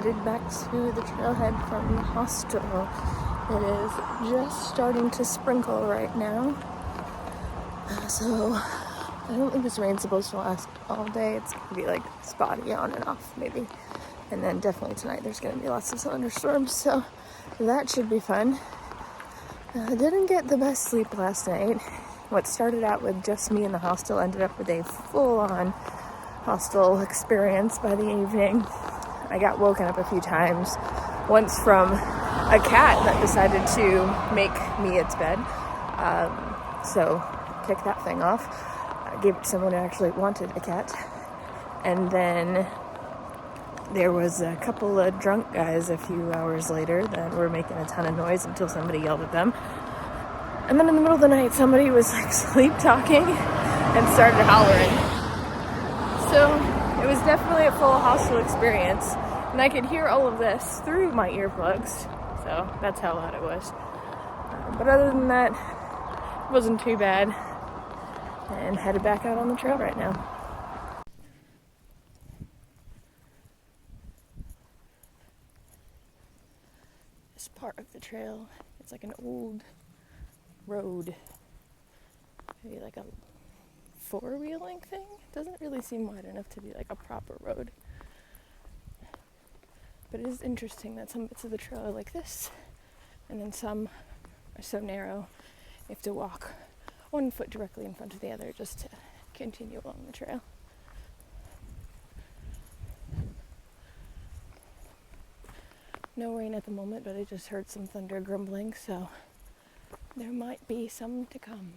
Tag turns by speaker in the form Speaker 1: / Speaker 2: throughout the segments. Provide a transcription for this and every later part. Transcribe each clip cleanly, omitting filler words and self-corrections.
Speaker 1: headed back to the trailhead from the hostel. It is just starting to sprinkle right now. So I don't think this rain's supposed to last all day. It's going to be like spotty on and off maybe. And then definitely tonight there's going to be lots of thunderstorms. So that should be fun. I didn't get the best sleep last night. What started out with just me in the hostel ended up with a full-on hostel experience by the evening. I got woken up a few times. Once from a cat that decided to make me its bed. So kicked that thing off. I gave it to someone who actually wanted a cat. And then there was a couple of drunk guys a few hours later that were making a ton of noise until somebody yelled at them. And then in the middle of the night, somebody was like sleep talking and started hollering. So it was definitely a full hostel experience. And I could hear all of this through my earplugs. So that's how loud it was. But other than that, it wasn't too bad. And headed back out on the trail right now. This part of the trail, it's like an old road. Maybe like a four-wheeling thing. It doesn't really seem wide enough to be like a proper road. But it is interesting that some bits of the trail are like this, and then some are so narrow you have to walk one foot directly in front of the other just to continue along the trail. No rain at the moment, but I just heard some thunder grumbling, so there might be some to come.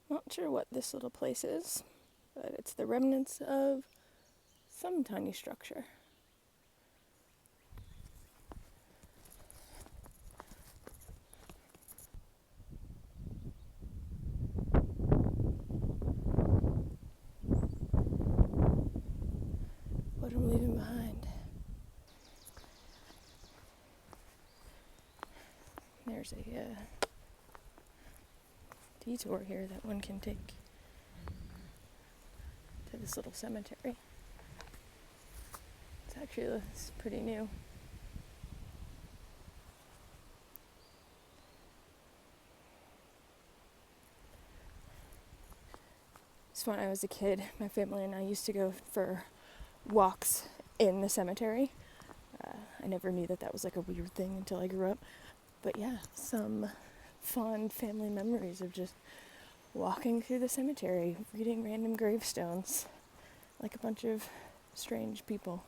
Speaker 1: Not sure what this little place is, but it's the remnants of some tiny structure. What I'm leaving behind. There's a detour here that one can take to this little cemetery. It's pretty new. So when I was a kid, my family and I used to go for walks in the cemetery. I never knew that was like a weird thing until I grew up. But yeah, some fond family memories of just walking through the cemetery, reading random gravestones, like a bunch of strange people.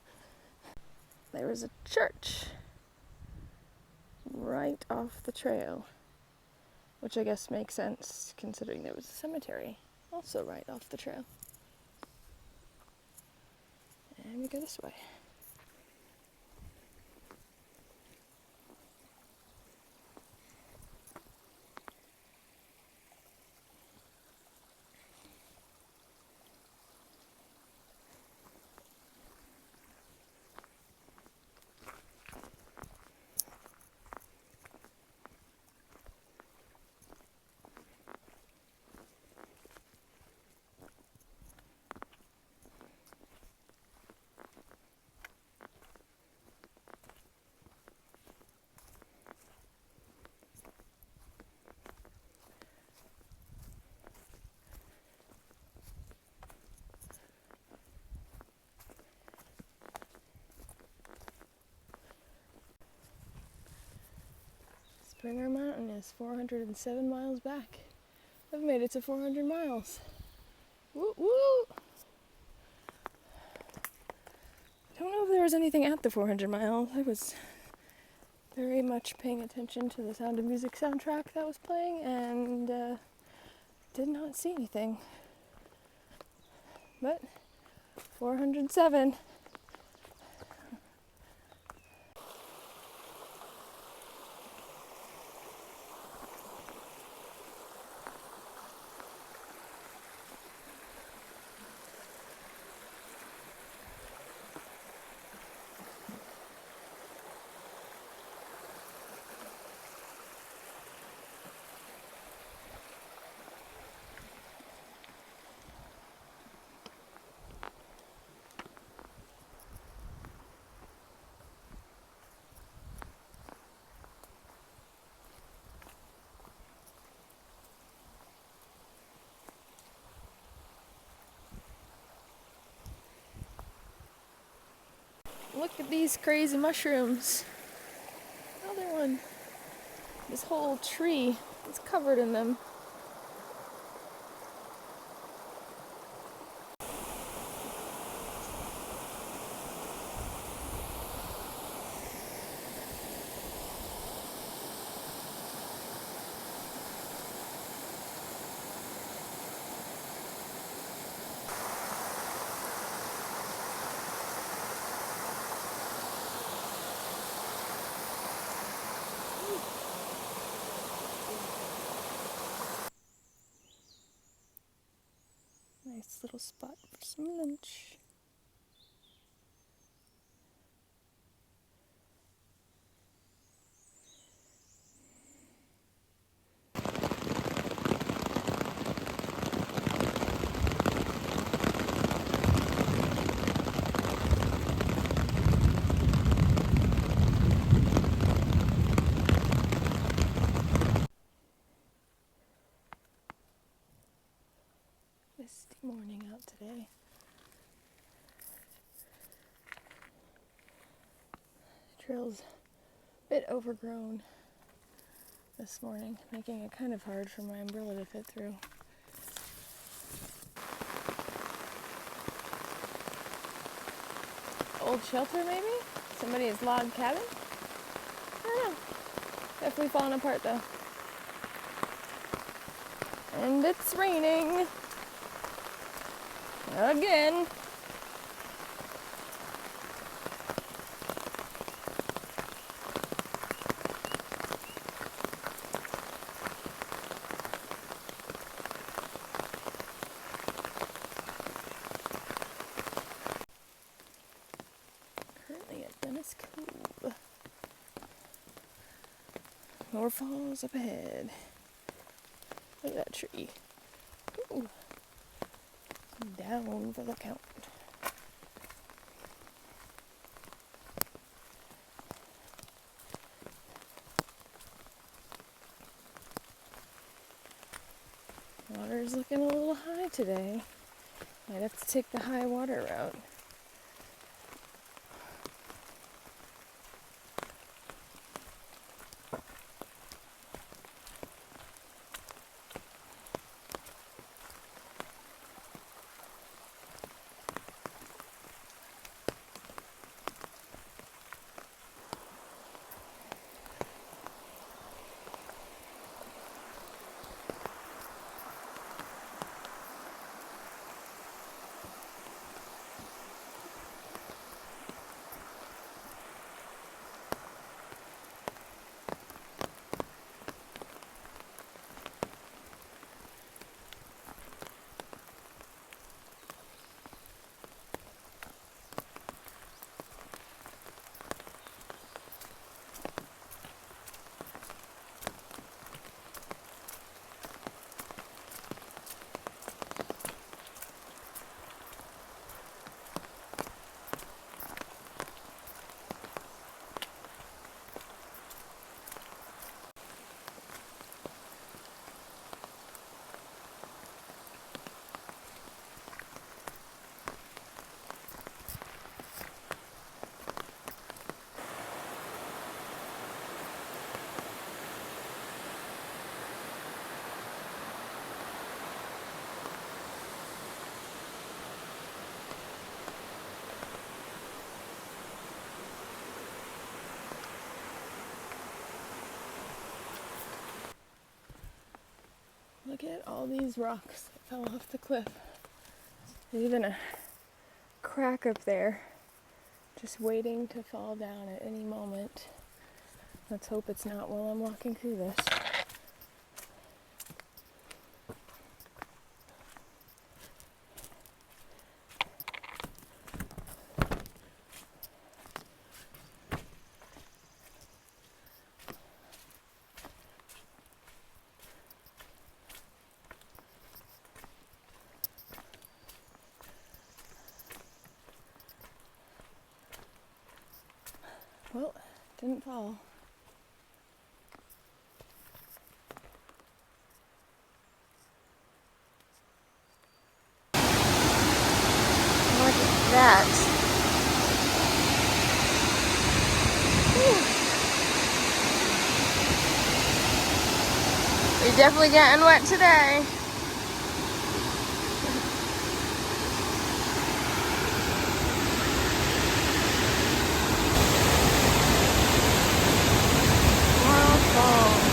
Speaker 1: There was a church right off the trail, which I guess makes sense considering there was a cemetery also right off the trail. And we go this way. Springer Mountain is 407 miles back. I've made it to 400 miles. Woo woo! I don't know if there was anything at the 400 miles. I was very much paying attention to the Sound of Music soundtrack that was playing and did not see anything. But 407. Look at these crazy mushrooms. Another one. This whole tree is covered in them. Nice little spot for some lunch. Misty morning out today. Trail's a bit overgrown this morning, making it kind of hard for my umbrella to fit through. Old shelter, maybe? Somebody's log cabin? I don't know. Definitely falling apart though. And it's raining. Again. Currently at Dennis Cove. Laurel Falls up ahead. Look at that tree. Ooh. Down for the count. Water's looking a little high today. Might have to take the high water route. Look at all these rocks that fell off the cliff. There's even a crack up there, just waiting to fall down at any moment. Let's hope it's not while I'm walking through this. Well, didn't fall. Look at that. You're definitely getting wet today. Laurel Falls.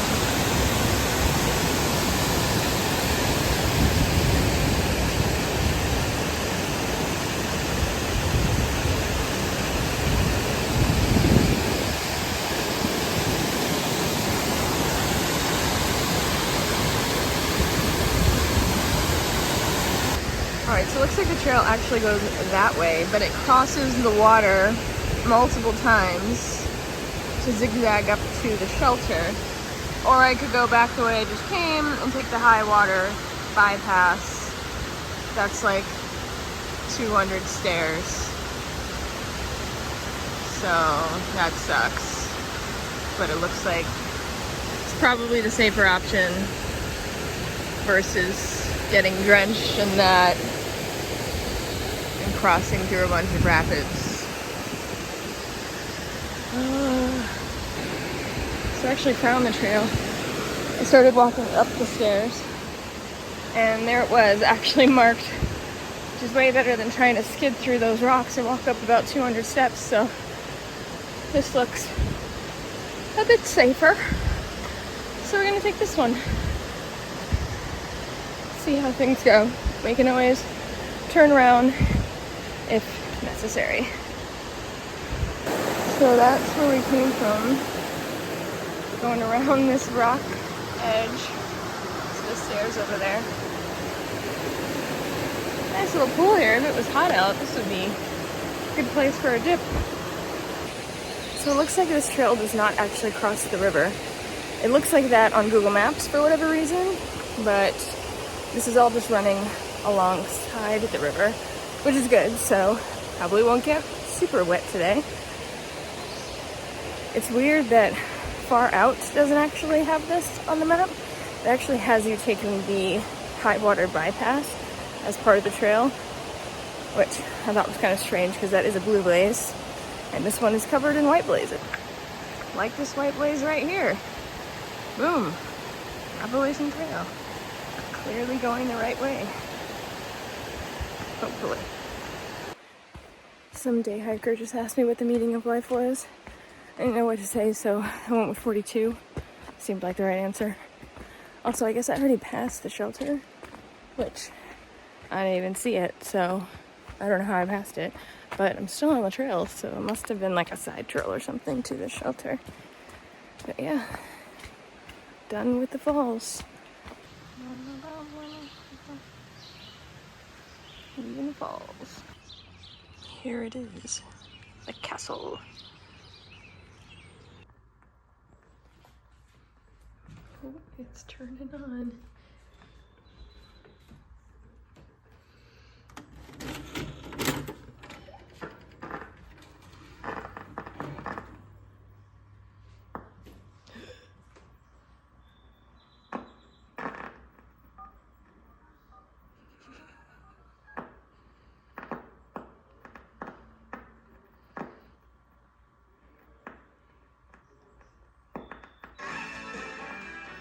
Speaker 1: Alright, so it looks like the trail actually goes that way, but it crosses the water multiple times to zigzag up to the shelter. Or I could go back the way I just came and take the high water bypass. That's like 200 stairs. So that sucks. But it looks like it's probably the safer option versus getting drenched in that and crossing through a bunch of rapids. So I actually found the trail. I started walking up the stairs and there it was, actually marked, which is way better than trying to skid through those rocks and walk up about 200 steps. So this looks a bit safer. So we're gonna take this one. See how things go. We can always turn around if necessary. So that's where we came from. Going around this rock edge to the stairs over there. Nice little pool here. If it was hot out, this would be a good place for a dip. So it looks like this trail does not actually cross the river. It looks like that on Google Maps for whatever reason, but this is all just running alongside the river, which is good, so probably won't get super wet today. It's weird that Far Out doesn't actually have this on the map. It actually has you taking the high water bypass as part of the trail, which I thought was kind of strange because that is a blue blaze, and this one is covered in white blaze. Like this white blaze right here. Boom. Appalachian Trail. Clearly going the right way. Hopefully. Some day hiker just asked me what the meaning of life was. I didn't know what to say, so I went with 42. Seemed like the right answer. Also, I guess I already passed the shelter, which I didn't even see it, so I don't know how I passed it. But I'm still on the trail, so it must have been like a side trail or something to the shelter. But yeah, done with the falls. Leaving the falls. Here it is, the castle. Oh, it's turning on.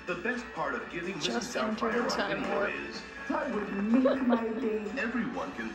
Speaker 2: The best part of giving
Speaker 1: Just
Speaker 2: Mrs.
Speaker 1: entered the
Speaker 2: Doubtfire
Speaker 1: time
Speaker 2: our video
Speaker 1: warp.
Speaker 2: is
Speaker 3: That would make my day.
Speaker 2: everyone can